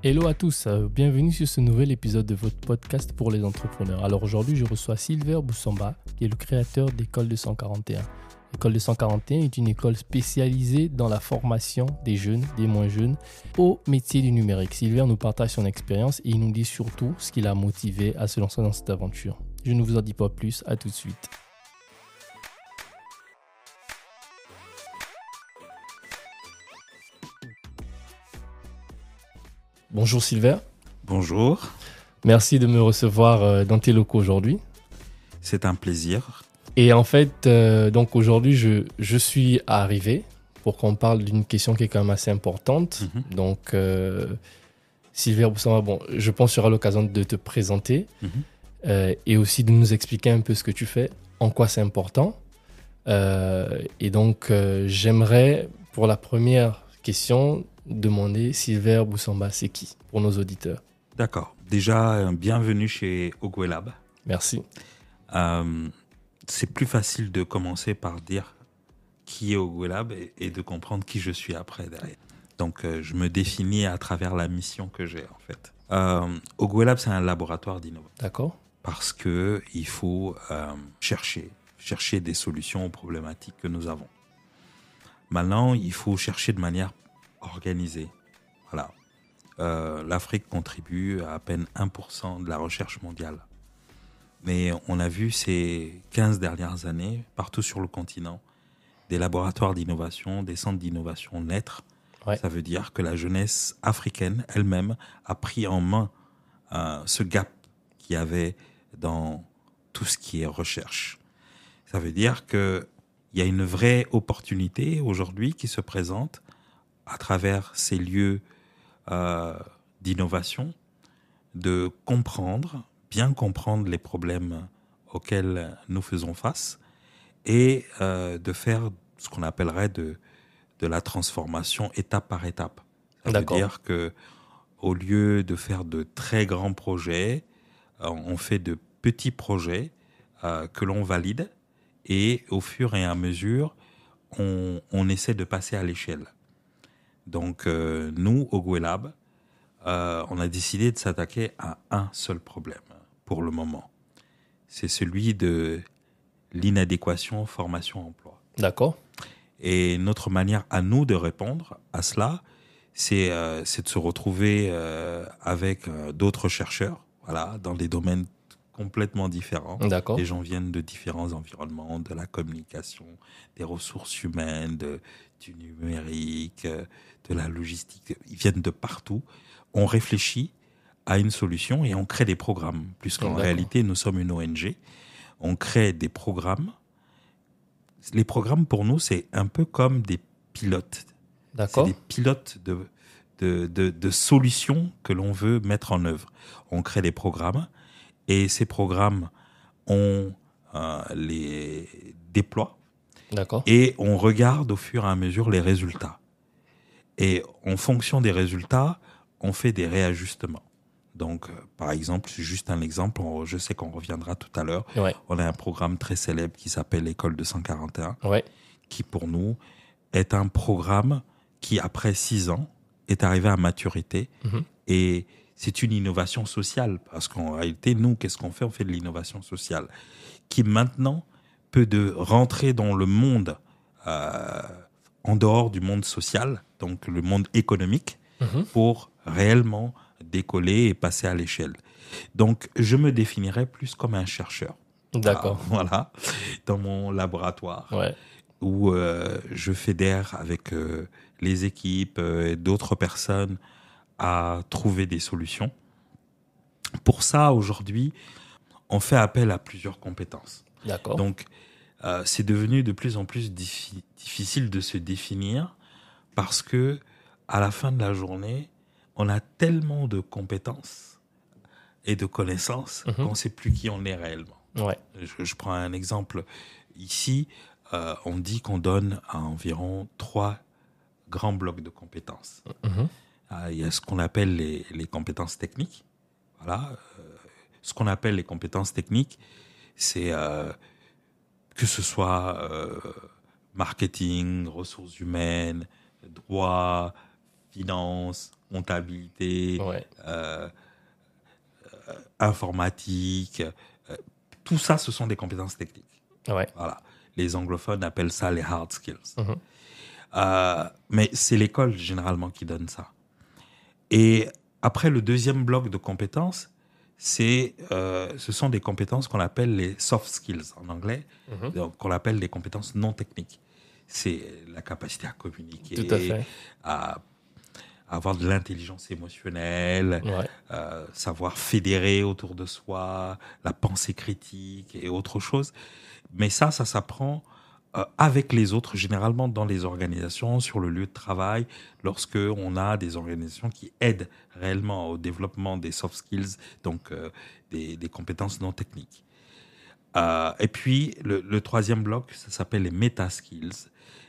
Hello à tous, bienvenue sur ce nouvel épisode de votre podcast pour les entrepreneurs. Alors aujourd'hui, je reçois Silver Boussamba, qui est le créateur d'École 241. École 241 est une école spécialisée dans la formation des jeunes, des moins jeunes, au métier du numérique. Silver nous partage son expérience et il nous dit surtout ce qui l'a motivé à se lancer dans cette aventure. Je ne vous en dis pas plus, à tout de suite. Bonjour Silver. Bonjour. Merci de me recevoir dans tes locaux aujourd'hui. C'est un plaisir. Et en fait, donc aujourd'hui, je suis arrivé pour qu'on parle d'une question qui est quand même assez importante. Donc, Silver Boussamba, bon, je pense qu'il y aura l'occasion de te présenter et aussi de nous expliquer un peu ce que tu fais, en quoi c'est important. Et donc, j'aimerais, pour la première question, demander Silver Boussamba, c'est qui pour nos auditeurs? D'accord. Déjà, bienvenue chez Ogwelab. Merci. C'est plus facile de commencer par dire qui est Ogwelab et de comprendre qui je suis après derrière. Donc, je me définis à travers la mission que j'ai en fait. Ogwelab, c'est un laboratoire d'innovation. D'accord. Parce qu'il faut chercher des solutions aux problématiques que nous avons. Maintenant, il faut chercher de manière organisée. Voilà. L'Afrique contribue à peine 1% de la recherche mondiale. Mais on a vu ces 15 dernières années, partout sur le continent, des laboratoires d'innovation, des centres d'innovation naître. Ouais. Ça veut dire que la jeunesse africaine elle-même a pris en main ce gap qu'il y avait dans tout ce qui est recherche. Ça veut dire qu'il y a une vraie opportunité aujourd'hui qui se présente à travers ces lieux d'innovation, de bien comprendre les problèmes auxquels nous faisons face et de faire ce qu'on appellerait de la transformation étape par étape. Ça veut dire que au lieu de faire de très grands projets, on fait de petits projets que l'on valide et au fur et à mesure, on essaie de passer à l'échelle. Donc, nous, au Ogwelab, on a décidé de s'attaquer à un seul problème pour le moment. C'est celui de l'inadéquation formation-emploi. D'accord. Et notre manière à nous de répondre à cela, c'est de se retrouver avec d'autres chercheurs, voilà, dans des domaines complètement différents. D'accord. Les gens viennent de différents environnements, de la communication, des ressources humaines, du numérique, de la logistique. Ils viennent de partout. On réfléchit à une solution et on crée des programmes, puisqu'en réalité, nous sommes une ONG. On crée des programmes. Les programmes, pour nous, c'est un peu comme des pilotes. D'accord. C'est des pilotes de solutions que l'on veut mettre en œuvre. On crée des programmes et ces programmes, on les déploie. D'accord. Et on regarde au fur et à mesure les résultats. Et en fonction des résultats, on fait des réajustements. Donc, par exemple, c'est juste un exemple, je sais qu'on reviendra tout à l'heure. Ouais. On a un programme très célèbre qui s'appelle École 241, Ouais. qui pour nous est un programme qui, après 6 ans, est arrivé à maturité. Et c'est une innovation sociale, parce qu'en réalité, nous, qu'est-ce qu'on fait? On fait de l'innovation sociale, qui maintenant peut rentrer dans le monde en dehors du monde social, donc le monde économique, pour réellement décoller et passer à l'échelle. Donc, je me définirais plus comme un chercheur. D'accord. Voilà, dans mon laboratoire, où je fédère avec les équipes et d'autres personnes à trouver des solutions. Pour ça, aujourd'hui, on fait appel à plusieurs compétences. D'accord. Donc, c'est devenu de plus en plus difficile de se définir parce que, à la fin de la journée, on a tellement de compétences et de connaissances qu'on ne sait plus qui on est réellement. Ouais. Je prends un exemple. Ici, on dit qu'on donne à environ 3 grands blocs de compétences. Il y a ce qu'on appelle les compétences techniques. Voilà. Ce qu'on appelle les compétences techniques, c'est que ce soit marketing, ressources humaines, droit, finance, comptabilité, Ouais. Informatique. Tout ça, ce sont des compétences techniques. Ouais. Voilà. Les anglophones appellent ça les hard skills. Mhm. Mais c'est l'école généralement qui donne ça. Et après, le deuxième bloc de compétences, ce sont des compétences qu'on appelle les soft skills en anglais, donc qu'on appelle des compétences non techniques. C'est la capacité à communiquer, Tout à fait. à avoir de l'intelligence émotionnelle, Ouais. savoir fédérer autour de soi, la pensée critique et autre chose. Mais ça s'apprend avec les autres, généralement dans les organisations, sur le lieu de travail, lorsque on a des organisations qui aident réellement au développement des soft skills, donc des compétences non techniques. Et puis, le troisième bloc, ça s'appelle les meta-skills.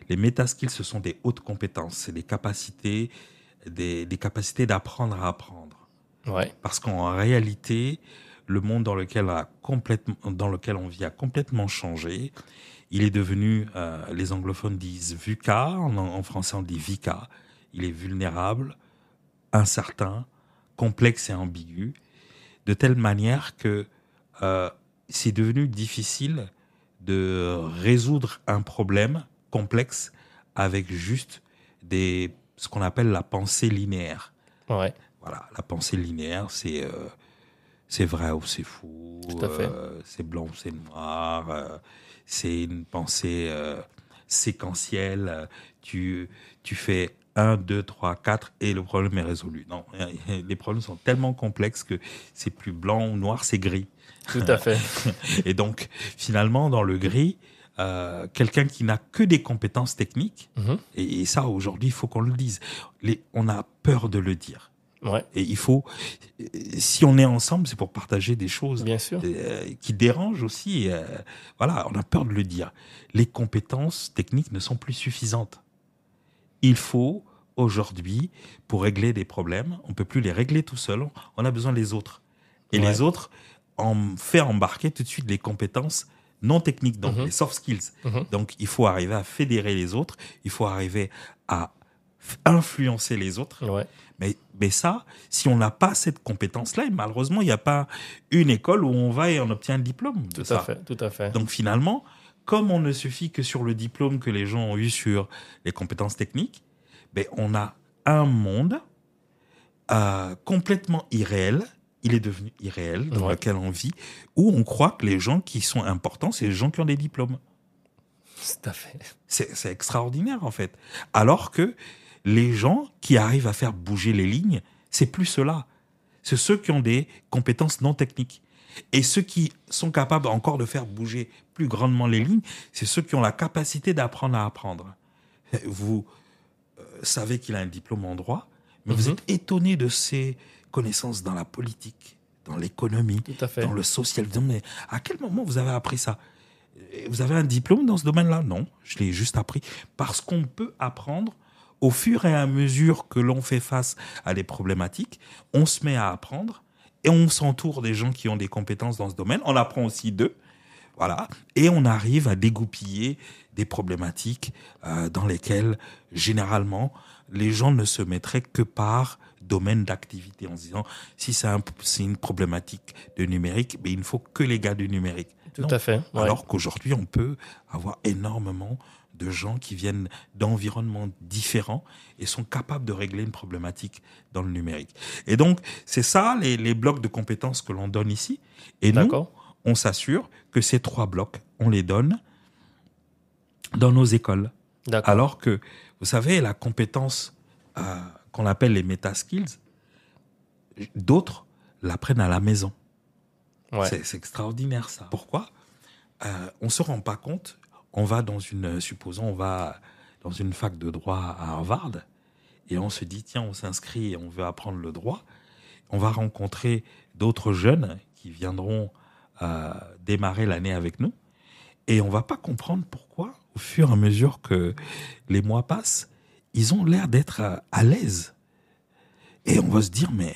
Les meta-skills, ce sont des hautes compétences, c'est des capacités d'apprendre à apprendre. Ouais. Parce qu'en réalité, le monde dans lequel on vit a complètement changé. Il est devenu, les anglophones disent VUCA, en français on dit VICA. Il est vulnérable, incertain, complexe et ambigu, de telle manière que c'est devenu difficile de résoudre un problème complexe avec juste ce qu'on appelle la pensée linéaire. Ouais. Voilà, la pensée linéaire, c'est vrai ou c'est fou, Tout à fait. c'est blanc ou c'est noir, c'est une pensée séquentielle. Tu fais 1, 2, 3, 4 et le problème est résolu. Non, les problèmes sont tellement complexes que c'est plus blanc ou noir, c'est gris. Tout à fait. Et donc, finalement, dans le gris, quelqu'un qui n'a que des compétences techniques, et ça, aujourd'hui, il faut qu'on le dise, on a peur de le dire. Ouais. Et il faut, si on est ensemble, c'est pour partager des choses Bien sûr. Qui dérangent aussi. Voilà, on a peur de le dire. Les compétences techniques ne sont plus suffisantes. Il faut, aujourd'hui, pour régler des problèmes, on ne peut plus les régler tout seul, on a besoin des autres. Et les autres, on fait embarquer tout de suite les compétences non techniques, donc les soft skills. Donc, il faut arriver à fédérer les autres, il faut arriver à influencer les autres. Ouais. Mais ça, si on n'a pas cette compétence-là, malheureusement, il n'y a pas une école où on va et on obtient un diplôme de ça. Tout à fait. Donc finalement, comme on ne se fie que sur le diplôme que les gens ont eu sur les compétences techniques, ben on a un monde complètement irréel. Il est devenu irréel dans lequel on vit, où on croit que les gens qui sont importants, c'est les gens qui ont des diplômes. Tout à fait. C'est extraordinaire en fait. Alors que les gens qui arrivent à faire bouger les lignes, c'est plus ceux-là. C'est ceux qui ont des compétences non techniques. Et ceux qui sont capables encore de faire bouger plus grandement les lignes, c'est ceux qui ont la capacité d'apprendre à apprendre. Vous savez qu'il a un diplôme en droit, mais vous êtes étonné de ses connaissances dans la politique, dans l'économie, dans le social. Vous dites, mais à quel moment vous avez appris ça ? Vous avez un diplôme dans ce domaine-là ? Non, je l'ai juste appris. Parce qu'on peut apprendre au fur et à mesure que l'on fait face à des problématiques, on se met à apprendre et on s'entoure des gens qui ont des compétences dans ce domaine. On apprend aussi d'eux, voilà, et on arrive à dégoupiller des problématiques dans lesquelles, généralement, les gens ne se mettraient que par domaine d'activité en se disant, si c'est une problématique de numérique, mais il ne faut que les gars du numérique. Tout à fait. Ouais. Alors qu'aujourd'hui, on peut avoir énormément de gens qui viennent d'environnements différents et sont capables de régler une problématique dans le numérique. Et donc, c'est ça, les blocs de compétences que l'on donne ici. Et nous, on s'assure que ces 3 blocs, on les donne dans nos écoles. Alors que, vous savez, la compétence qu'on appelle les meta-skills, d'autres l'apprennent à la maison. Ouais. C'est extraordinaire, ça. Pourquoi ? On ne se rend pas compte. Supposons, on va dans une fac de droit à Harvard et on se dit, tiens, on s'inscrit et on veut apprendre le droit. On va rencontrer d'autres jeunes qui viendront démarrer l'année avec nous et on ne va pas comprendre pourquoi, au fur et à mesure que les mois passent, ils ont l'air d'être à l'aise. Et on va se dire, mais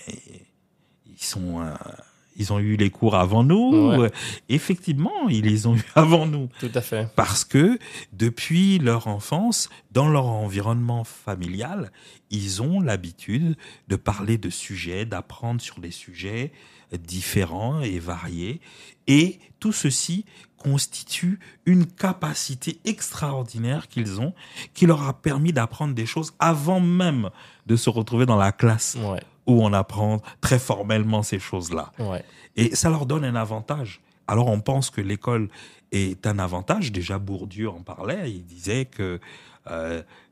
ils ils ont eu les cours avant nous. Ouais. Effectivement, ils les ont eu avant nous. Tout à fait. Parce que depuis leur enfance, dans leur environnement familial, ils ont l'habitude de parler de sujets, d'apprendre sur des sujets différents et variés. Et tout ceci constitue une capacité extraordinaire qu'ils ont, qui leur a permis d'apprendre des choses avant même de se retrouver dans la classe Ouais. où on apprend très formellement ces choses-là. Ouais. Et ça leur donne un avantage. Alors on pense que l'école est un avantage. Déjà Bourdieu en parlait. Il disait que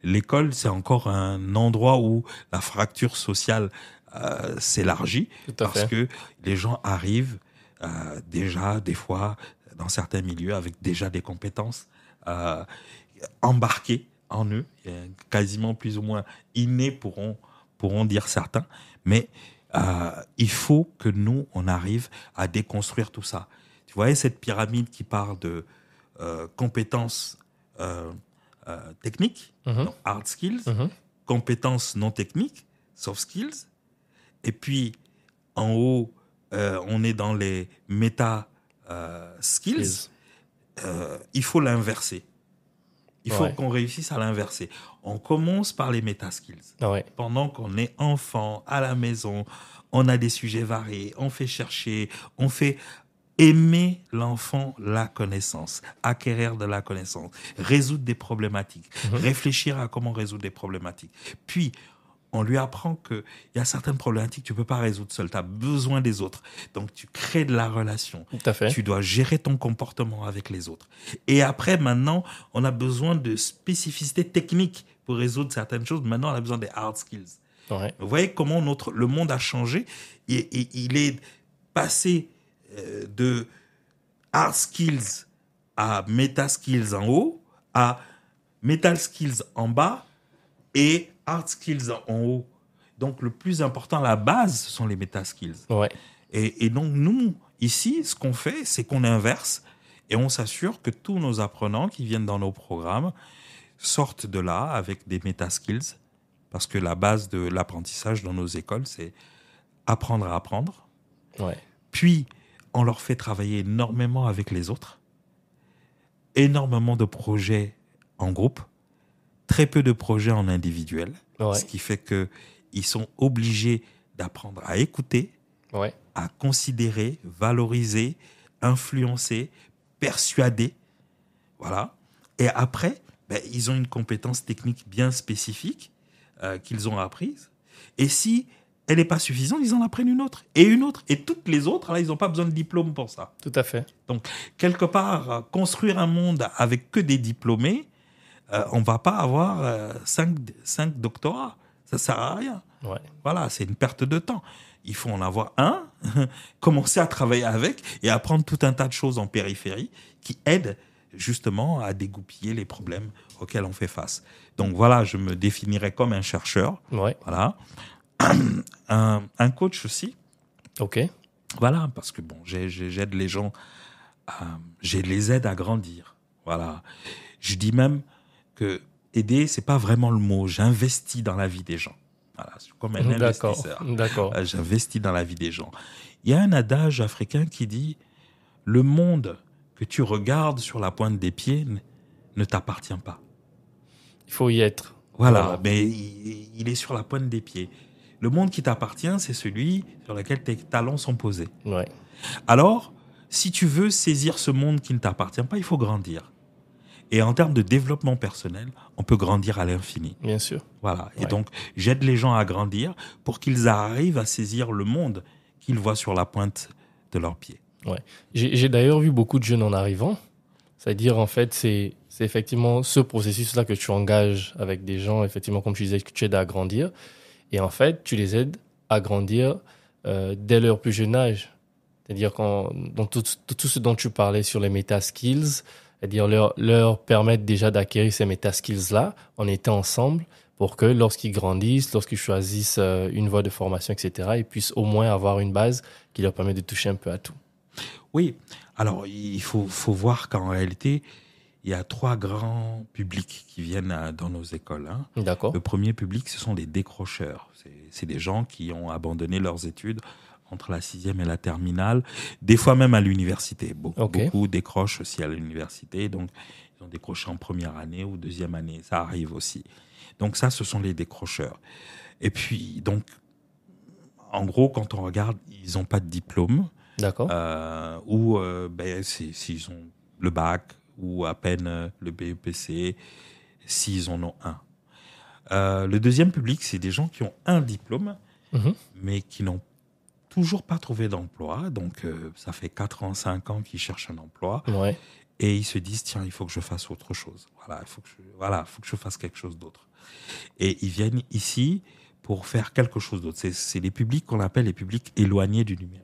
l'école, c'est encore un endroit où la fracture sociale s'élargit. Tout à Parce fait. que les gens arrivent déjà, des fois, dans certains milieux, avec déjà des compétences embarquées en eux, quasiment plus ou moins innées, pourront dire certains. Mais il faut que nous, on arrive à déconstruire tout ça. Tu voyais cette pyramide qui part de compétences techniques, Mhm. donc hard skills, Mhm. compétences non techniques, soft skills, et puis en haut, on est dans les méta skills. Skills. Il faut l'inverser. Il faut Ouais. qu'on réussisse à l'inverser. On commence par les méta skills. Ouais. Pendant qu'on est enfant, à la maison, on a des sujets variés, on fait chercher, on fait aimer l'enfant la connaissance, acquérir de la connaissance, résoudre des problématiques, réfléchir à comment résoudre des problématiques. Puis, on lui apprend qu'il y a certaines problématiques que tu ne peux pas résoudre seul, tu as besoin des autres. Donc, tu crées de la relation. Tout à fait. Tu dois gérer ton comportement avec les autres. Et après, maintenant, on a besoin de spécificités techniques pour résoudre certaines choses. Maintenant, on a besoin des hard skills. Ouais. Vous voyez comment le monde a changé et il est passé de hard skills à meta skills en haut, à metal skills en bas et hard skills en haut. Donc, le plus important, la base, ce sont les meta skills. Ouais. Et donc, nous, ici, ce qu'on fait, c'est qu'on inverse et on s'assure que tous nos apprenants qui viennent dans nos programmes sortent de là avec des meta-skills, parce que la base de l'apprentissage dans nos écoles, c'est apprendre à apprendre. Ouais. Puis, on leur fait travailler énormément avec les autres, énormément de projets en groupe, très peu de projets en individuel, Ouais. ce qui fait qu'ils sont obligés d'apprendre à écouter, Ouais. à considérer, valoriser, influencer, persuader. Voilà. Et après, ils ont une compétence technique bien spécifique qu'ils ont apprise. Et si elle n'est pas suffisante, ils en apprennent une autre. Et une autre. Et toutes les autres, là, ils n'ont pas besoin de diplôme pour ça. Tout à fait. Donc, quelque part, construire un monde avec que des diplômés, on ne va pas avoir 5 doctorats. Ça ne sert à rien. Ouais. Voilà, c'est une perte de temps. Il faut en avoir un, commencer à travailler avec et apprendre tout un tas de choses en périphérie qui aident justement à dégoupiller les problèmes auxquels on fait face. Donc voilà, je me définirais comme un chercheur. Ouais. Voilà. Un coach aussi. Ok. Voilà, parce que bon, j'aide les gens, je les aide à grandir. Voilà. Je dis même que aider, c'est pas vraiment le mot. J'investis dans la vie des gens. Voilà, je suis comme un investisseur. D'accord. J'investis dans la vie des gens. Il y a un adage africain qui dit « Le monde que tu regardes sur la pointe des pieds ne t'appartient pas. » Il faut y être. Voilà, mais il est sur la pointe des pieds. Le monde qui t'appartient, c'est celui sur lequel tes talons sont posés. Ouais. Alors, si tu veux saisir ce monde qui ne t'appartient pas, il faut grandir. Et en termes de développement personnel, on peut grandir à l'infini. Bien sûr. Voilà. Et Ouais. donc, j'aide les gens à grandir pour qu'ils arrivent à saisir le monde qu'ils voient sur la pointe de leurs pieds. Ouais. J'ai d'ailleurs vu beaucoup de jeunes en arrivant. C'est-à-dire, en fait, c'est effectivement ce processus-là que tu engages avec des gens, effectivement, comme tu disais, que tu aides à grandir. Et en fait, tu les aides à grandir dès leur plus jeune âge. C'est-à-dire, dans tout ce dont tu parlais sur les meta-skills, c'est-à-dire leur permettre déjà d'acquérir ces meta-skills-là en étant ensemble pour que lorsqu'ils grandissent, lorsqu'ils choisissent une voie de formation, etc., ils puissent au moins avoir une base qui leur permet de toucher un peu à tout. Oui, alors il faut voir qu'en réalité, il y a 3 grands publics qui viennent dans nos écoles. Hein. D'accord. Le premier public, ce sont les décrocheurs. C'est des gens qui ont abandonné leurs études entre la 6e et la terminale, des fois même à l'université. Okay. Beaucoup décrochent aussi à l'université, donc ils ont décroché en première année ou deuxième année, ça arrive aussi. Donc ça, ce sont les décrocheurs. Et puis, donc, en gros, quand on regarde, ils n'ont pas de diplôme. D'accord. Ou s'ils ont le bac ou à peine le BEPC, s'ils en ont un. Le deuxième public, c'est des gens qui ont un diplôme, mais qui n'ont toujours pas trouvé d'emploi. Donc, ça fait 4 ans, 5 ans qu'ils cherchent un emploi. Ouais. Et ils se disent, tiens, il faut que je fasse autre chose. Voilà, il faut que je fasse quelque chose d'autre. Et ils viennent ici pour faire quelque chose d'autre. C'est les publics qu'on appelle les publics éloignés du numérique.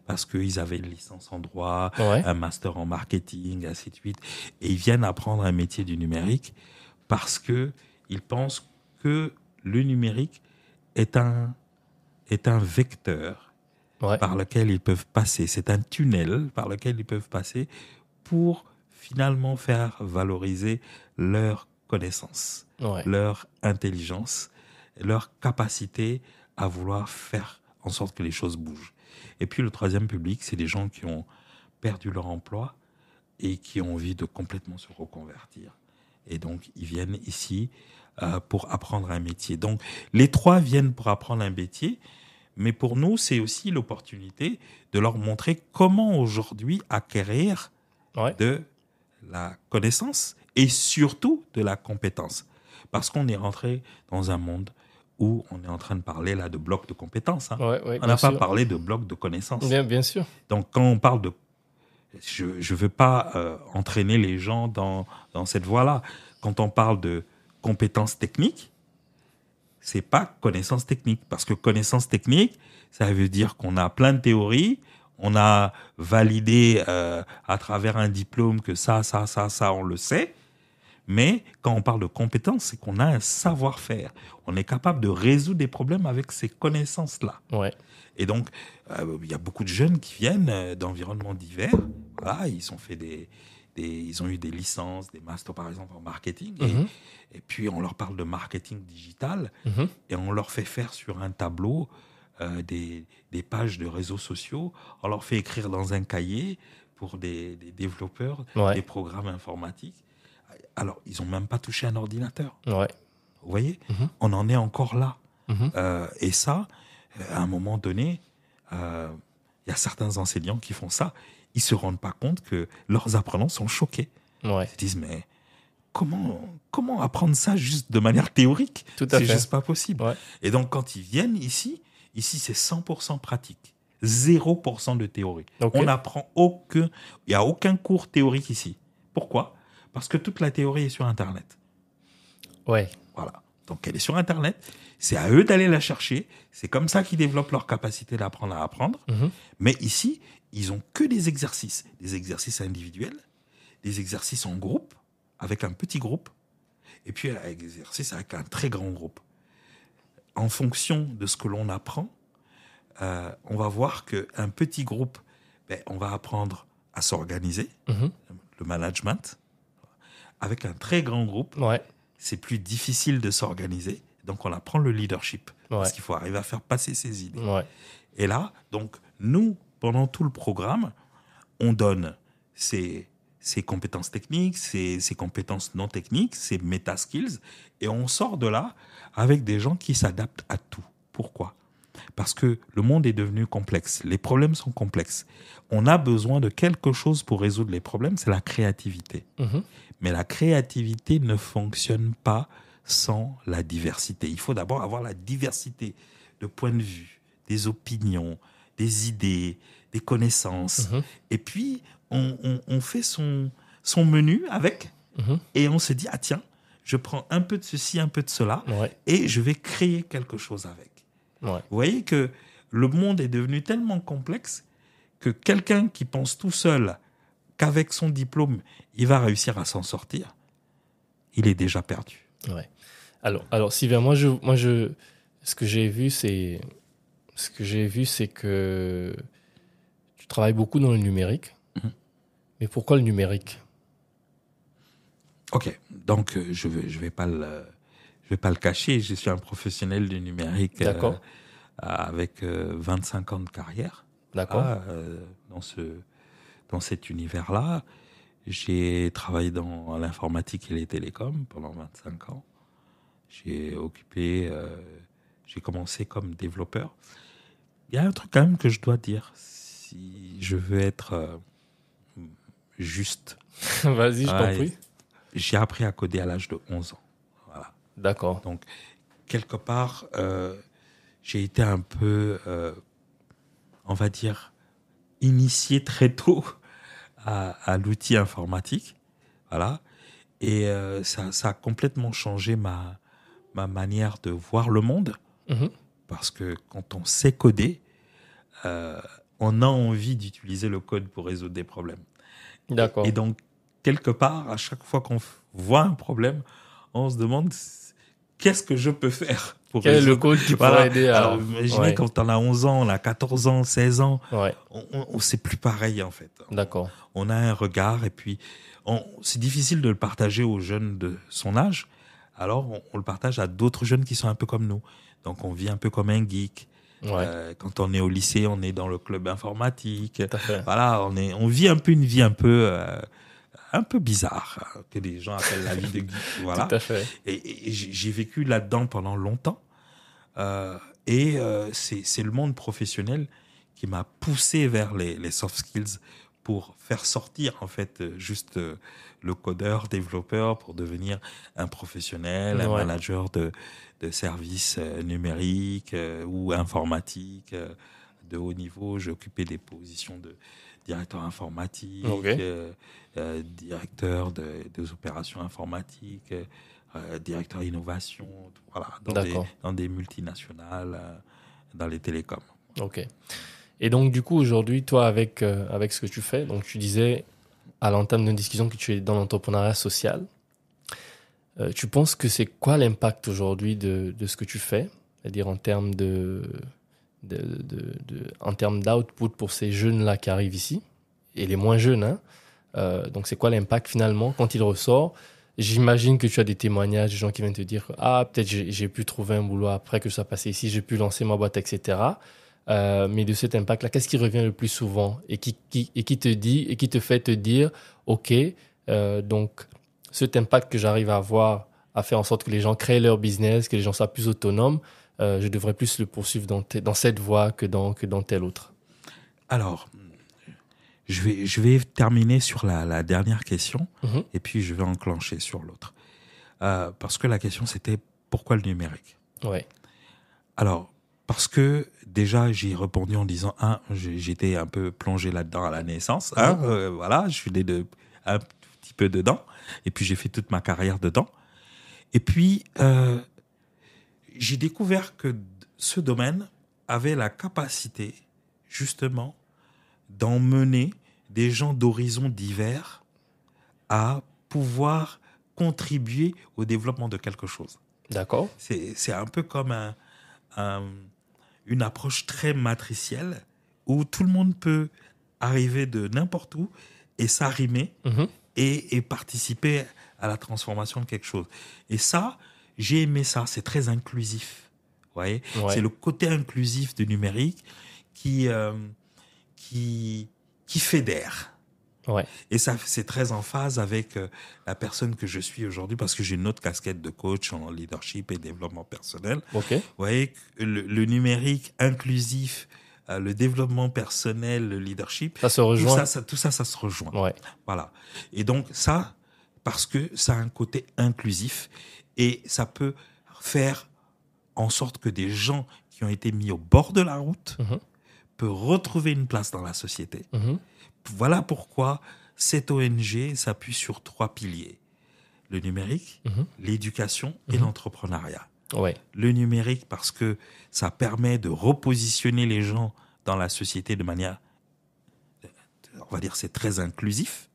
Parce qu'ils avaient une licence en droit, un master en marketing, ainsi de suite. Et ils viennent apprendre un métier du numérique parce qu'ils pensent que le numérique est un vecteur par lequel ils peuvent passer. C'est un tunnel par lequel ils peuvent passer pour finalement faire valoriser leur connaissance, leur intelligence, leur capacité à vouloir faire en sorte que les choses bougent. Et puis le troisième public, c'est des gens qui ont perdu leur emploi et qui ont envie de complètement se reconvertir. Et donc, ils viennent ici pour apprendre un métier. Donc, les trois viennent pour apprendre un métier, mais pour nous, c'est aussi l'opportunité de leur montrer comment aujourd'hui acquérir de la connaissance et surtout de la compétence. Parce qu'on est rentré dans un monde où on est en train de parler là de blocs de compétences. Hein. On n'a pas parlé de blocs de connaissances. Bien sûr. Donc, quand on parle de... Je ne veux pas entraîner les gens dans cette voie-là. Quand on parle de compétences techniques, c'est pas connaissance technique. Parce que connaissance technique, ça veut dire qu'on a plein de théories, on a validé à travers un diplôme que ça, on le sait. Mais quand on parle de compétences, c'est qu'on a un savoir-faire. On est capable de résoudre des problèmes avec ces connaissances-là. Et donc, il y a beaucoup de jeunes qui viennent d'environnements divers. Voilà, ils ont eu des licences, des masters par exemple en marketing. Et puis, on leur parle de marketing digital et on leur fait faire sur un tableau des pages de réseaux sociaux. On leur fait écrire dans un cahier pour des développeurs des programmes informatiques. Alors, ils n'ont même pas touché un ordinateur. Vous voyez, on en est encore là. Et ça, à un moment donné, il y a certains enseignants qui font ça. Ils ne se rendent pas compte que leurs apprenants sont choqués. Ils se disent, mais comment apprendre ça juste de manière théorique ? C'est juste pas possible. Et donc, quand ils viennent ici c'est 100% pratique. 0% de théorie. On apprend il n'y a aucun cours théorique ici. Pourquoi ? Parce que toute la théorie est sur Internet. Voilà. Donc, elle est sur Internet. C'est à eux d'aller la chercher. C'est comme ça qu'ils développent leur capacité d'apprendre à apprendre. Mais ici, ils n'ont que des exercices. Des exercices individuels, des exercices en groupe, avec un petit groupe, et puis un exercice avec un très grand groupe. En fonction de ce que l'on apprend, on va voir qu'un petit groupe, on va apprendre à s'organiser, le management. Avec un très grand groupe, c'est plus difficile de s'organiser. Donc, on apprend le leadership. Parce qu'il faut arriver à faire passer ses idées. Et là, donc, nous, pendant tout le programme, on donne ces compétences techniques, ces compétences non techniques, ces meta-skills. Et on sort de là avec des gens qui s'adaptent à tout. Pourquoi ? Parce que le monde est devenu complexe. Les problèmes sont complexes. On a besoin de quelque chose pour résoudre les problèmes, c'est la créativité. Mais la créativité ne fonctionne pas sans la diversité. Il faut d'abord avoir la diversité de points de vue, des opinions, des idées, des connaissances. Et puis, on fait son menu avec et on se dit, ah tiens, je prends un peu de ceci, un peu de cela et je vais créer quelque chose avec. Vous voyez que le monde est devenu tellement complexe que quelqu'un qui pense tout seul qu'avec son diplôme, il va réussir à s'en sortir, il est déjà perdu. Alors Sylvain, moi, ce que j'ai vu, c'est que tu travailles beaucoup dans le numérique. Mais pourquoi le numérique ? Ok, donc je vais pas le cacher. Je suis un professionnel du numérique avec 25 ans de carrière. D'accord. Dans cet univers-là. J'ai travaillé dans l'informatique et les télécoms pendant 25 ans. J'ai commencé comme développeur. Il y a un truc quand même que je dois dire, si je veux être juste. Vas-y, je t'en prie. J'ai appris à coder à l'âge de 11 ans. Voilà. D'accord. Donc, quelque part, j'ai été un peu, on va dire, initié très tôt à l'outil informatique. Voilà. Et ça a complètement changé ma manière de voir le monde. Mhm. Parce que quand on sait coder, on a envie d'utiliser le code pour résoudre des problèmes. D'accord. Et donc, quelque part, à chaque fois qu'on voit un problème, on se demande qu'est-ce que je peux faire pour Quel est résoudre. le code qui pourrait aider à... Alors, imaginez quand on a 11 ans, on a 14 ans, 16 ans, Ouais. c'est plus pareil en fait. D'accord. On a un regard et puis c'est difficile de le partager aux jeunes de son âge. Alors, on le partage à d'autres jeunes qui sont un peu comme nous. Donc, on vit un peu comme un geek. Ouais. Quand on est au lycée, on est dans le club informatique. Tout à fait. Voilà, on vit un peu une vie un peu bizarre, que les gens appellent la vie de geek. Voilà. Tout à fait. Et j'ai vécu là-dedans pendant longtemps. C'est le monde professionnel qui m'a poussé vers les soft skills pour faire sortir en fait juste le codeur, développeur pour devenir un professionnel, un manager de services numériques ou informatiques de haut niveau. J'ai occupé des positions de directeur informatique, directeur des opérations informatiques, directeur innovation, voilà, dans des multinationales, dans les télécoms. Ok. Et donc, du coup, aujourd'hui, toi, avec ce que tu fais, donc tu disais à l'entame d'une discussion que tu es dans l'entrepreneuriat social. Tu penses que c'est quoi l'impact aujourd'hui de ce que tu fais, c'est-à-dire en termes en termes d'output pour ces jeunes-là qui arrivent ici, et les moins jeunes, hein. Donc, c'est quoi l'impact finalement quand il ressort? J'imagine que tu as des témoignages, des gens qui viennent te dire peut-être j'ai pu trouver un boulot après que je sois passé ici, j'ai pu lancer ma boîte, etc. Mais de cet impact-là, qu'est-ce qui revient le plus souvent et qui te dit et qui te fait te dire ok, donc cet impact que j'arrive à avoir à faire en sorte que les gens créent leur business, que les gens soient plus autonomes, je devrais plus le poursuivre dans cette voie que dans telle autre. Alors, je vais terminer sur la dernière question et puis je vais enclencher sur l'autre. Parce que la question, c'était pourquoi le numérique? Ouais. Alors, parce que déjà, j'y ai répondu en disant, j'étais un peu plongé là-dedans à la naissance. Voilà, je suis né un petit peu dedans. Et puis, j'ai fait toute ma carrière dedans. Et puis, j'ai découvert que ce domaine avait la capacité, justement, d'emmener des gens d'horizons divers à pouvoir contribuer au développement de quelque chose. D'accord. C'est un peu comme une approche très matricielle où tout le monde peut arriver de n'importe où et s'arrimer et participer à la transformation de quelque chose. Et ça, j'ai aimé ça, c'est très inclusif. Vous voyez, c'est le côté inclusif du numérique qui fédère. Ouais. Et ça, c'est très en phase avec la personne que je suis aujourd'hui parce que j'ai une autre casquette de coach en leadership et développement personnel. Okay. Vous voyez, le numérique inclusif, le développement personnel, le leadership, ça se rejoint. Tout ça se rejoint. Ouais. Voilà. Et donc ça, parce que ça a un côté inclusif et ça peut faire en sorte que des gens qui ont été mis au bord de la route peuvent retrouver une place dans la société. Voilà pourquoi cette ONG s'appuie sur 3 piliers. Le numérique, l'éducation et l'entrepreneuriat. Ouais. Le numérique parce que ça permet de repositionner les gens dans la société de manière, on va dire, c'est très inclusif.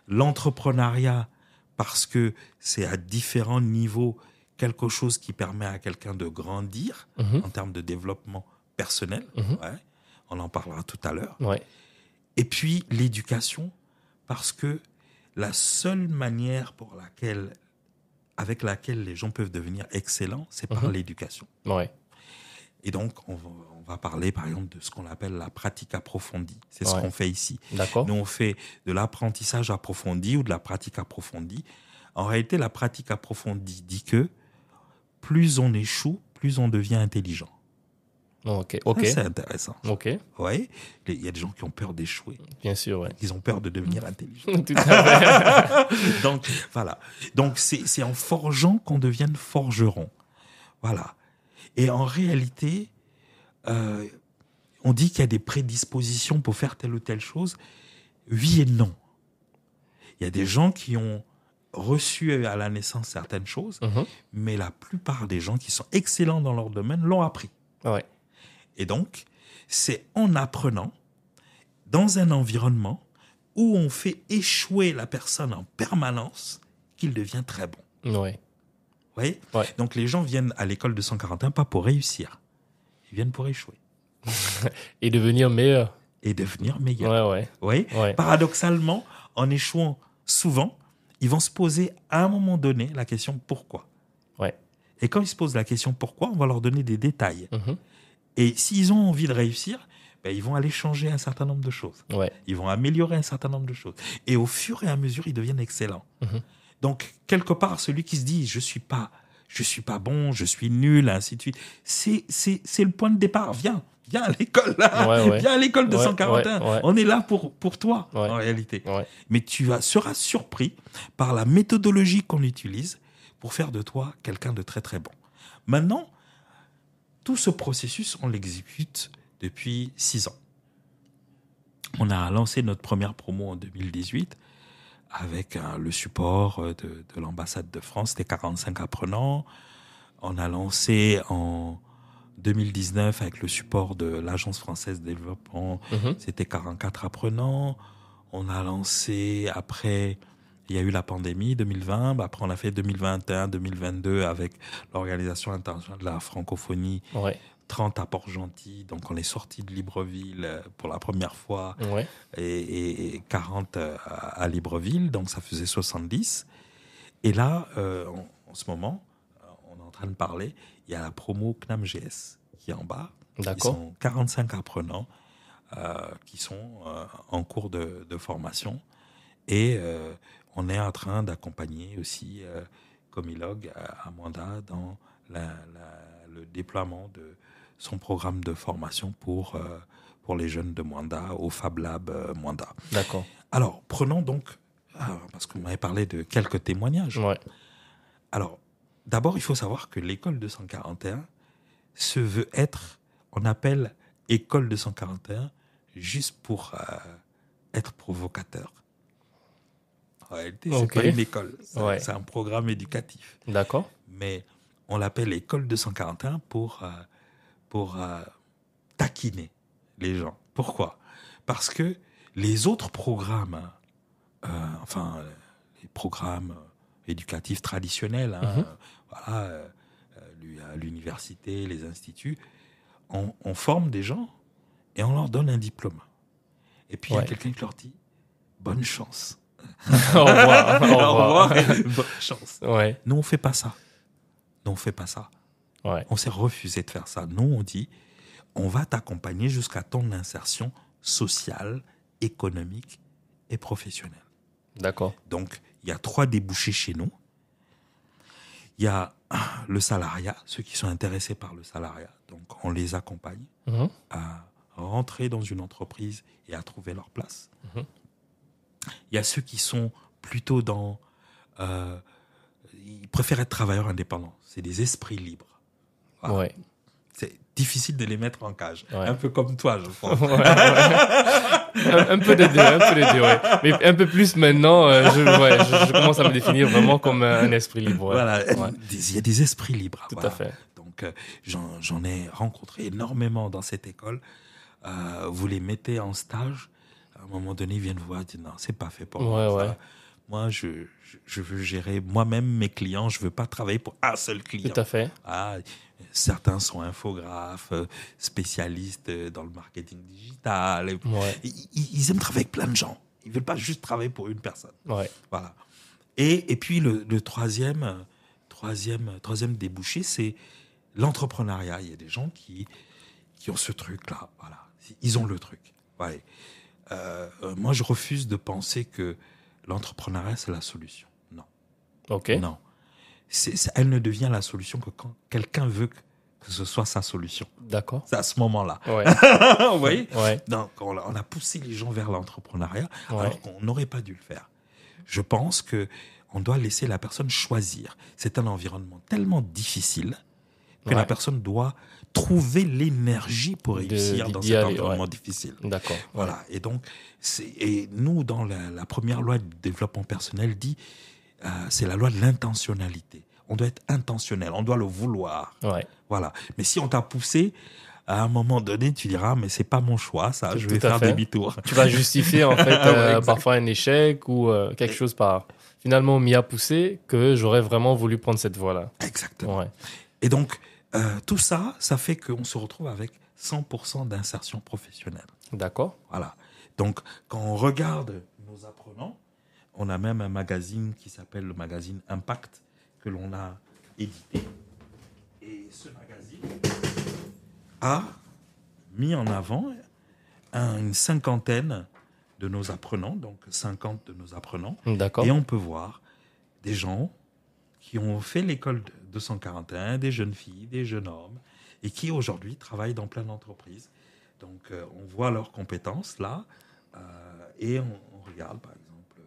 L'entrepreneuriat parce que c'est à différents niveaux quelque chose qui permet à quelqu'un de grandir en termes de développement personnel. Ouais. On en parlera tout à l'heure. Ouais. Et puis l'éducation, parce que la seule manière avec laquelle les gens peuvent devenir excellents, c'est par l'éducation. Ouais. Et donc, on va parler, par exemple, de ce qu'on appelle la pratique approfondie. C'est ce Ouais. qu'on fait ici. D'accord. Nous, on fait de l'apprentissage approfondi ou de la pratique approfondie. En réalité, la pratique approfondie dit que plus on échoue, plus on devient intelligent. Ok. Ça, c'est intéressant. Ok. Ouais. Il y a des gens qui ont peur d'échouer. Bien sûr, ouais. Ils ont peur de devenir intelligents. Tout à fait. Donc, voilà. Donc, c'est en forgeant qu'on devienne forgeron. Voilà. Et en réalité, on dit qu'il y a des prédispositions pour faire telle ou telle chose. Oui et non. Il y a des gens qui ont reçu à la naissance certaines choses, mais la plupart des gens qui sont excellents dans leur domaine l'ont appris. Ouais. Et donc, c'est en apprenant dans un environnement où on fait échouer la personne en permanence qu'il devient très bon. Ouais. Vous voyez ? Ouais. Donc, les gens viennent à l'école de 141 pas pour réussir. Ils viennent pour échouer. Et devenir meilleur. Et devenir meilleur. Ouais, ouais. Vous voyez ? Ouais. Paradoxalement, en échouant souvent, ils vont se poser à un moment donné la question pourquoi. Ouais. Et quand ils se posent la question pourquoi, on va leur donner des détails. Mhm. Et s'ils ont envie de réussir, ben, ils vont aller changer un certain nombre de choses. Ouais. Ils vont améliorer un certain nombre de choses. Et au fur et à mesure, ils deviennent excellents. Mhm. Donc, quelque part, celui qui se dit je suis pas bon, je suis nul, ainsi de suite, c'est le point de départ. Viens à l'école là. Ouais, ouais. Viens à l'école de Ouais, 141. ouais, ouais. On est là pour toi, Ouais. en réalité. Ouais. Mais tu seras surpris par la méthodologie qu'on utilise pour faire de toi quelqu'un de très très bon. Maintenant, tout ce processus, on l'exécute depuis 6 ans. On a lancé notre première promo en 2018 avec le support de l'ambassade de France, c'était 45 apprenants. On a lancé en 2019 avec le support de l'Agence française de développement, c'était 44 apprenants. On a lancé après, il y a eu la pandémie 2020, après on a fait 2021, 2022 avec l'Organisation internationale de la francophonie, Ouais. 30 à Port-Gentil, donc on est sorti de Libreville pour la première fois, Ouais. et 40 à Libreville, donc ça faisait 70. Et là, en ce moment, on est en train de parler, il y a la promo CNAMGS qui est en bas. D'accord. Ils sont 45 apprenants qui sont en cours de formation. Et on est en train d'accompagner aussi Comilog Amanda dans le déploiement de son programme de formation pour les jeunes de Mwanda, au Fab Lab Mwanda. D'accord. Alors, prenons donc, parce que vous m'avez parlé de quelques témoignages. Ouais. Alors, d'abord, il faut savoir que l'école 241 se veut être, on appelle école 241 juste pour être provocateur. En réalité, c'est pas une école, c'est un programme éducatif. D'accord. Mais on l'appelle école 241 pour taquiner les gens. Pourquoi ? Parce que les autres programmes, les programmes éducatifs traditionnels, voilà, à l'université, les instituts, on forme des gens et on leur donne un diplôme. Et puis il y a quelqu'un qui leur dit bonne chance. Au revoir. Au revoir. Bonne chance. Ouais. Nous, on fait pas ça. Ouais. On s'est refusé de faire ça. Nous, on dit, on va t'accompagner jusqu'à ton insertion sociale, économique et professionnelle. D'accord. Donc, il y a 3 débouchés chez nous. Il y a le salariat, ceux qui sont intéressés par le salariat. Donc, on les accompagne à rentrer dans une entreprise et à trouver leur place. Il y a ceux qui sont plutôt dans... ils préfèrent être travailleurs indépendants. C'est des esprits libres. Voilà. Ouais. C'est difficile de les mettre en cage. Ouais. Un peu comme toi, je pense. Un peu des deux, ouais. Mais un peu plus maintenant, je commence à me définir vraiment comme un esprit libre. Ouais. Voilà. Ouais. Il y a des esprits libres. Tout voilà. à fait. Donc, j'en ai rencontré énormément dans cette école. Vous les mettez en stage. À un moment donné, ils viennent vous voir et disent non, c'est pas fait pour moi. Ouais. Ça. Moi, je veux gérer moi-même mes clients. Je veux pas travailler pour un seul client. Tout à fait. Certains sont infographes, spécialistes dans le marketing digital. Ouais. Ils aiment travailler avec plein de gens. Ils veulent pas juste travailler pour une personne. Ouais. Voilà. Et puis le troisième débouché, c'est l'entrepreneuriat, il y a des gens qui ont ce truc-là. Voilà. Ils ont le truc. Ouais. Moi, je refuse de penser que l'entrepreneuriat, c'est la solution. Non. Ok. Non. Elle ne devient la solution que quand quelqu'un veut que ce soit sa solution. D'accord. C'est à ce moment-là. Ouais. Vous voyez? Ouais. Donc, on a poussé les gens vers l'entrepreneuriat Ouais. alors qu'on n'aurait pas dû le faire. Je pense qu'on doit laisser la personne choisir. C'est un environnement tellement difficile que la personne doit trouver l'énergie pour réussir dans cet environnement difficile. D'accord. Voilà. Et donc, et nous, dans la première loi de développement personnel, dit c'est la loi de l'intentionnalité. On doit être intentionnel, on doit le vouloir. Ouais. Voilà. Mais si on t'a poussé, à un moment donné, tu diras, mais c'est pas mon choix, ça, je vais faire demi-tour. Tu vas justifier, en fait, parfois un échec ou quelque chose par... Finalement, on m'y a poussé que j'aurais vraiment voulu prendre cette voie-là. Exactement. Ouais. Et donc, tout ça, ça fait qu'on se retrouve avec 100% d'insertion professionnelle. D'accord. Voilà. Donc, quand on regarde nos apprenants, on a même un magazine qui s'appelle le magazine Impact, que l'on a édité. Et ce magazine a mis en avant une cinquantaine de nos apprenants, donc 50 de nos apprenants. D'accord. Et on peut voir des gens qui ont fait l'école 241, des jeunes filles, des jeunes hommes, et qui aujourd'hui travaillent dans plein d'entreprises. Donc on voit leurs compétences là, et on regarde par exemple,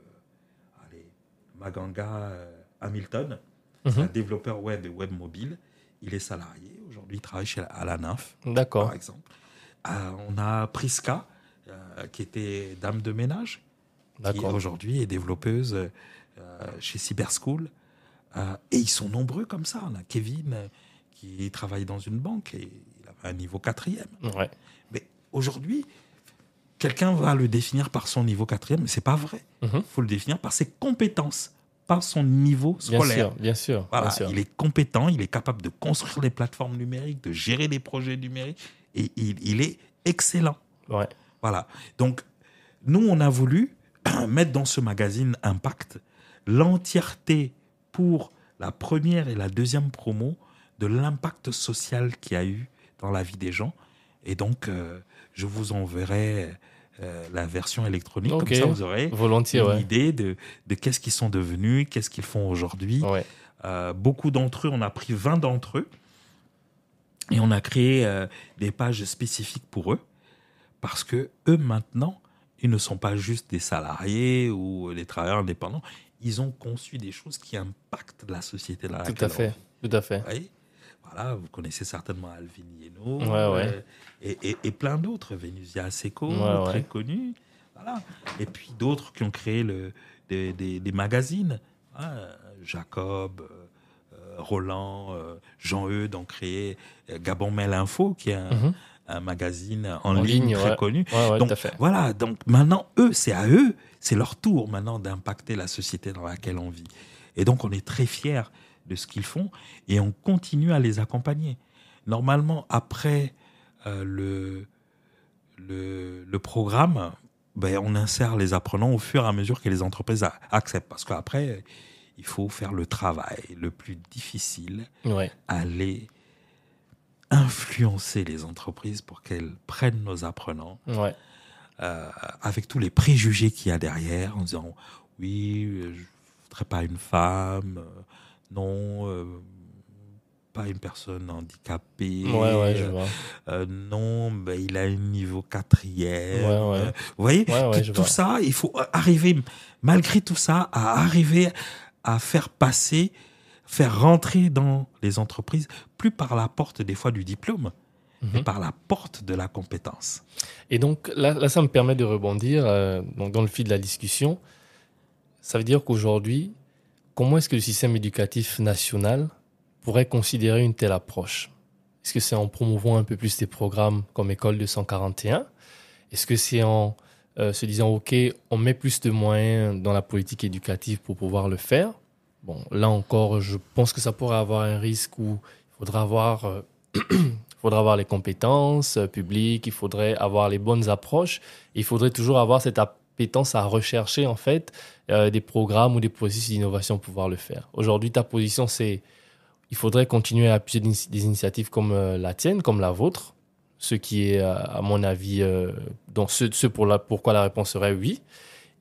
Maganga Hamilton, c'est un développeur web et web mobile. Il est salarié. Aujourd'hui, il travaille à la NAF, par exemple. On a Priska, qui était dame de ménage, qui aujourd'hui est développeuse chez Cyberschool. Et ils sont nombreux comme ça. On a Kevin, qui travaille dans une banque et il avait un niveau 4e. Ouais. Mais aujourd'hui, quelqu'un va le définir par son niveau 4e, mais ce n'est pas vrai. Il faut le définir par ses compétences, par son niveau scolaire. Bien sûr. Voilà, bien sûr. il est compétent, il est capable de construire les plateformes numériques, de gérer les projets numériques, et il est excellent. Ouais. Voilà. Donc, nous, on a voulu mettre dans ce magazine Impact l'entièreté pour la première et la deuxième promo de l'impact social qu'il y a eu dans la vie des gens. Et donc, je vous enverrai la version électronique, comme ça vous aurez une idée de qu'est-ce qu'ils sont devenus, qu'est-ce qu'ils font aujourd'hui. Ouais. Beaucoup d'entre eux, on a pris 20 d'entre eux et on a créé des pages spécifiques pour eux parce que eux maintenant, ils ne sont pas juste des salariés ou des travailleurs indépendants, ils ont conçu des choses qui impactent la société dans laquelle Tout à fait. Oui. Voilà, vous connaissez certainement Alvin Yeno et plein d'autres, Vénusia Seco, très connus. Voilà. Et puis d'autres qui ont créé des magazines. Jacob, Roland, Jean-Eudes ont créé Gabon Mail Info, qui est un magazine en ligne très connu. Ouais, donc tout à fait. voilà, donc maintenant, c'est leur tour maintenant d'impacter la société dans laquelle on vit. Et donc on est très fiers de ce qu'ils font et on continue à les accompagner. Normalement, après le programme, on insère les apprenants au fur et à mesure que les entreprises acceptent. Parce qu'après, il faut faire le travail le plus difficile, aller influencer les entreprises pour qu'elles prennent nos apprenants, avec tous les préjugés qu'il y a derrière, en disant « oui, je ne voudrais pas une femme, non, pas une personne handicapée, je vois. non, il a un niveau 4e. » Vous voyez, tout ça, il faut arriver, malgré tout ça, à arriver à faire rentrer dans les entreprises, plus par la porte des fois du diplôme, mais par la porte de la compétence. Et donc là ça me permet de rebondir donc dans le fil de la discussion. Ça veut dire qu'aujourd'hui, comment est-ce que le système éducatif national pourrait considérer une telle approche? Est-ce que c'est en promouvant un peu plus des programmes comme École 241? Est-ce que c'est en se disant, OK, on met plus de moyens dans la politique éducative pour pouvoir le faire? Bon, là encore, je pense que ça pourrait avoir un risque où il faudra avoir les compétences publiques, il faudrait avoir les bonnes approches, il faudrait toujours avoir cette appétence à rechercher en fait des programmes ou des processus d'innovation pour pouvoir le faire. Aujourd'hui, ta position, c'est il faudrait continuer à appuyer des initiatives comme la tienne, comme la vôtre, ce qui est, à mon avis, donc pourquoi la réponse serait oui.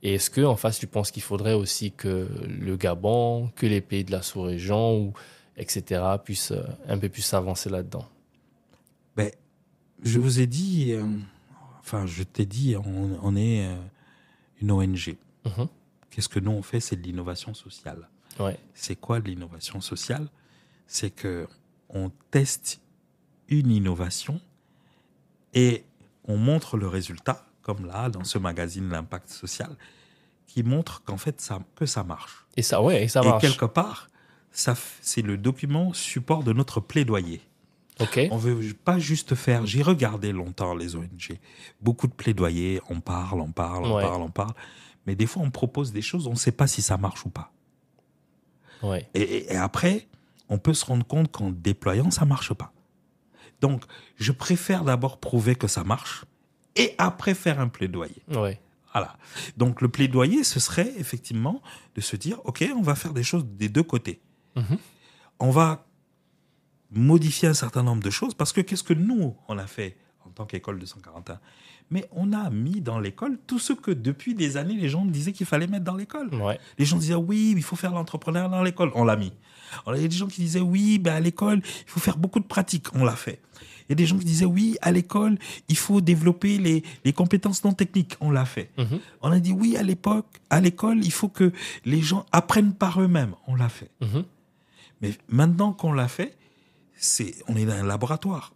Et est-ce que en face, tu penses qu'il faudrait aussi que le Gabon, que les pays de la sous-région, etc., puissent un peu plus avancer là-dedans? Ben, je vous ai dit, je t'ai dit, on est une ONG. Mhm. Qu'est-ce que nous on fait? C'est de l'innovation sociale. Ouais. C'est quoi de l'innovation sociale? C'est que on teste une innovation et on montre le résultat, comme là, dans ce magazine L'Impact Social, qui montre qu'en fait, que ça marche. Et ça marche. Et quelque part, c'est le document support de notre plaidoyer. OK. On ne veut pas juste faire... J'ai regardé longtemps les ONG. Beaucoup de plaidoyers, on parle. Mais des fois, on propose des choses, on ne sait pas si ça marche ou pas. Ouais. Et après, on peut se rendre compte qu'en déployant, ça ne marche pas. Donc, je préfère d'abord prouver que ça marche et après faire un plaidoyer. Ouais. Voilà. Donc, le plaidoyer, ce serait effectivement de se dire, OK, on va faire des choses des deux côtés. Mhm. On va modifier un certain nombre de choses parce que qu'est-ce que nous, on a fait en tant qu'école 241 ? Mais on a mis dans l'école tout ce que depuis des années, les gens disaient qu'il fallait mettre dans l'école. Ouais. Les gens disaient, oui, il faut faire l'entrepreneuriat dans l'école. On l'a mis. Alors, il y a des gens qui disaient, oui, à l'école, il faut faire beaucoup de pratiques. On l'a fait. Il y a des gens qui disaient, oui, à l'école, il faut développer les compétences non techniques. On l'a fait. Mhm. On a dit, oui, à l'école, il faut que les gens apprennent par eux-mêmes. On l'a fait. Mhm. Mais maintenant qu'on l'a fait, on est dans un laboratoire.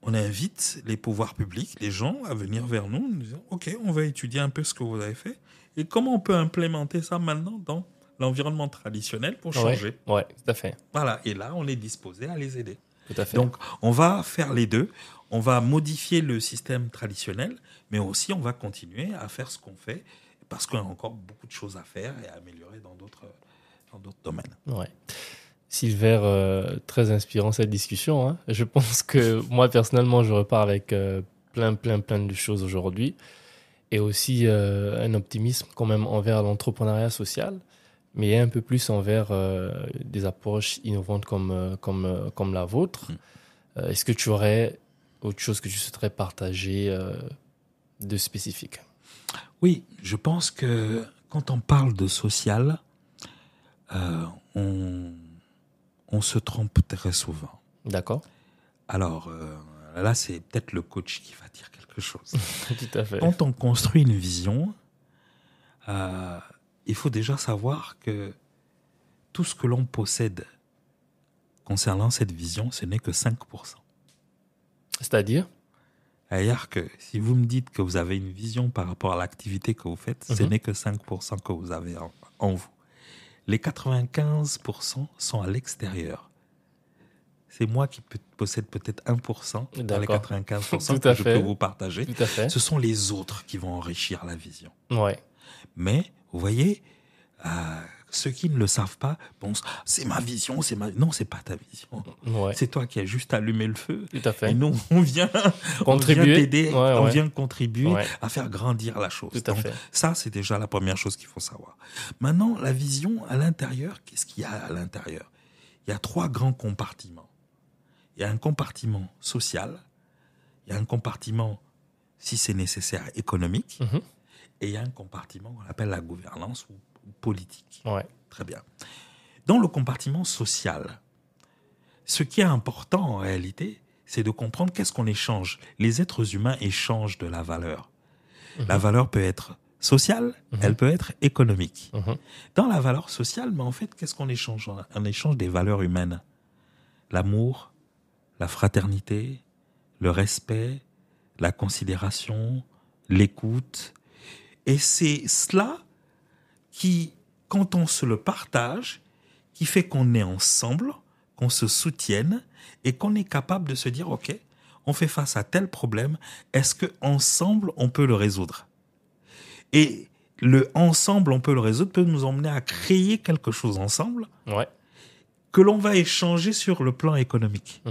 On invite les pouvoirs publics, les gens, à venir vers nous, en nous disant, OK, on va étudier un peu ce que vous avez fait et comment on peut implémenter ça maintenant dans l'environnement traditionnel pour changer. Ouais, tout à fait. Voilà, et là, on est disposé à les aider. Tout à fait. Donc, on va faire les deux. On va modifier le système traditionnel, mais aussi on va continuer à faire ce qu'on fait parce qu'on a encore beaucoup de choses à faire et à améliorer dans d'autres domaines. Ouais. Silver, très inspirant cette discussion, hein. Je pense que moi, personnellement, je repars avec plein de choses aujourd'hui et aussi un optimisme quand même envers l'entrepreneuriat social, mais un peu plus envers des approches innovantes comme la vôtre. Est-ce que tu aurais autre chose que tu souhaiterais partager de spécifique? Oui, je pense que quand on parle de social, on se trompe très souvent. D'accord. Alors, là, c'est peut-être le coach qui va dire quelque chose. Tout à fait. Quand on construit une vision, il faut déjà savoir que tout ce que l'on possède concernant cette vision, ce n'est que 5%. C'est-à-dire? C'est-à-dire que si vous me dites que vous avez une vision par rapport à l'activité que vous faites, ce n'est que 5% que vous avez en vous. Les 95% sont à l'extérieur. C'est moi qui possède peut-être 1% dans les 95% que je peux vous partager. Tout à fait. Ce sont les autres qui vont enrichir la vision. Ouais. Mais, vous voyez, ceux qui ne le savent pas pensent « c'est ma vision, Non, c'est pas ta vision. Ouais. C'est toi qui as juste allumé le feu. » Tout à fait. Et nous, on vient t'aider, on vient contribuer à faire grandir la chose. Tout à fait. Ça, c'est déjà la première chose qu'il faut savoir. Maintenant, la vision à l'intérieur, qu'est-ce qu'il y a à l'intérieur? Il y a 3 grands compartiments. Il y a un compartiment social, il y a un compartiment, si c'est nécessaire, économique, et il y a un compartiment qu'on appelle la gouvernance ou politique. Ouais. Très bien. Dans le compartiment social, ce qui est important en réalité, c'est de comprendre qu'est-ce qu'on échange. Les êtres humains échangent de la valeur. La valeur peut être sociale, elle peut être économique. Dans la valeur sociale, mais en fait, qu'est-ce qu'on échange? On échange des valeurs humaines. L'amour, la fraternité, le respect, la considération, l'écoute. Et c'est cela qui, quand on se le partage, qui fait qu'on est ensemble, qu'on se soutienne et qu'on est capable de se dire, OK, on fait face à tel problème, est-ce qu'ensemble, on peut le résoudre? Et le ensemble, on peut le résoudre, peut nous emmener à créer quelque chose ensemble que l'on va échanger sur le plan économique.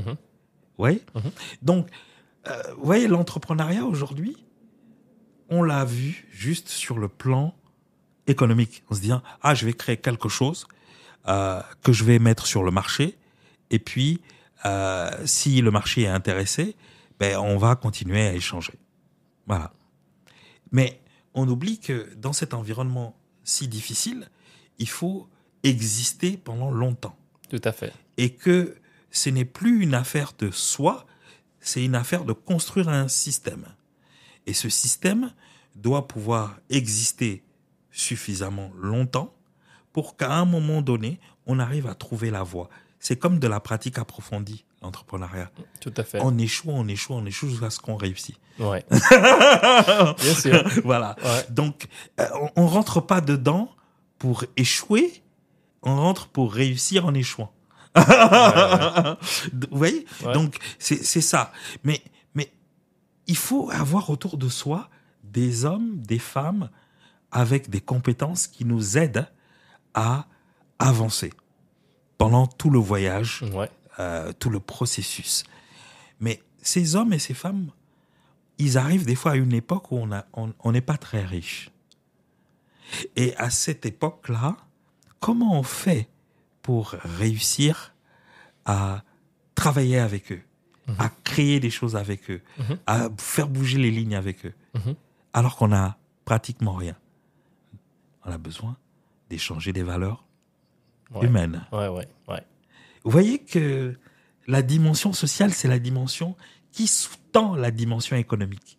Oui. Donc, vous voyez, l'entrepreneuriat aujourd'hui, on l'a vu juste sur le plan économique. On se dit, je vais créer quelque chose que je vais mettre sur le marché Et puis, si le marché est intéressé, on va continuer à échanger. Voilà. Mais on oublie que dans cet environnement si difficile, il faut exister pendant longtemps. Tout à fait. Et que ce n'est plus une affaire de soi, c'est une affaire de construire un système. Et ce système doit pouvoir exister suffisamment longtemps pour qu'à un moment donné, on arrive à trouver la voie. C'est comme de la pratique approfondie, l'entrepreneuriat. Tout à fait. On échoue jusqu'à ce qu'on réussit. Ouais. Bien sûr. Voilà. Ouais. Donc, on rentre pas dedans pour échouer, on rentre pour réussir en échouant. Ouais. Vous voyez? Ouais. Donc, c'est ça. Mais il faut avoir autour de soi des hommes, des femmes avec des compétences qui nous aident à avancer pendant tout le voyage, Ouais. tout le processus. Mais ces hommes et ces femmes, ils arrivent des fois à une époque où on n'est pas très riche. Et à cette époque-là, comment on fait pour réussir à travailler avec eux, à créer des choses avec eux, à faire bouger les lignes avec eux, alors qu'on n'a pratiquement rien? On a besoin d'échanger des valeurs humaines. Ouais. Vous voyez que la dimension sociale, c'est la dimension qui sous-tend la dimension économique.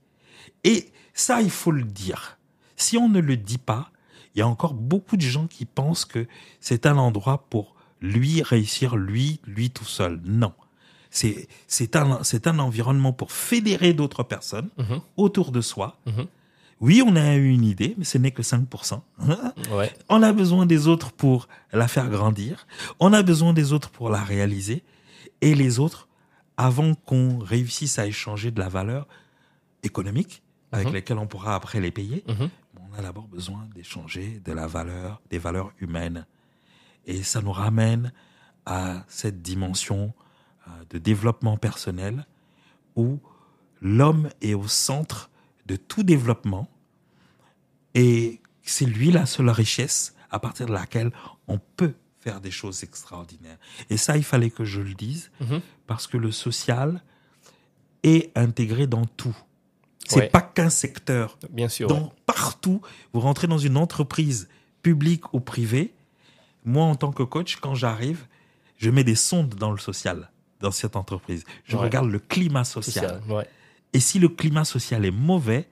Et ça, il faut le dire. Si on ne le dit pas, il y a encore beaucoup de gens qui pensent que c'est un endroit pour lui réussir, lui tout seul. Non. C'est un environnement pour fédérer d'autres personnes autour de soi. Oui, on a eu une idée, mais ce n'est que 5%. Ouais. On a besoin des autres pour la faire grandir. On a besoin des autres pour la réaliser. Et les autres, avant qu'on réussisse à échanger de la valeur économique, avec lesquelles on pourra après les payer, on a d'abord besoin d'échanger de la valeur, des valeurs humaines. Et ça nous ramène à cette dimension de développement personnel où l'homme est au centre de tout développement et c'est lui la seule richesse à partir de laquelle on peut faire des choses extraordinaires. Et ça, il fallait que je le dise parce que le social est intégré dans tout. C'est pas qu'un secteur. Bien sûr. Donc, partout, vous rentrez dans une entreprise publique ou privée. Moi, en tant que coach, quand j'arrive, je mets des sondes dans le social, dans cette entreprise. Je regarde le climat social. Ouais. Et si le climat social est mauvais,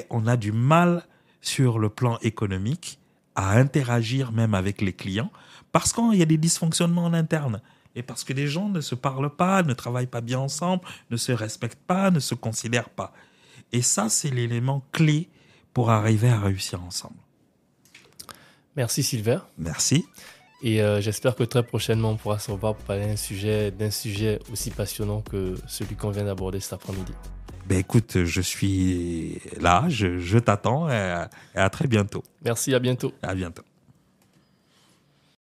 on a du mal sur le plan économique à interagir même avec les clients parce qu'il y a des dysfonctionnements en interne. Et parce que les gens ne se parlent pas, ne travaillent pas bien ensemble, ne se respectent pas, ne se considèrent pas. Et ça, c'est l'élément clé pour arriver à réussir ensemble. Merci Silver. Merci. Et j'espère que très prochainement, on pourra se revoir pour parler d'un sujet aussi passionnant que celui qu'on vient d'aborder cet après-midi. Écoute, je suis là, je t'attends et à très bientôt. Merci, à bientôt. À bientôt.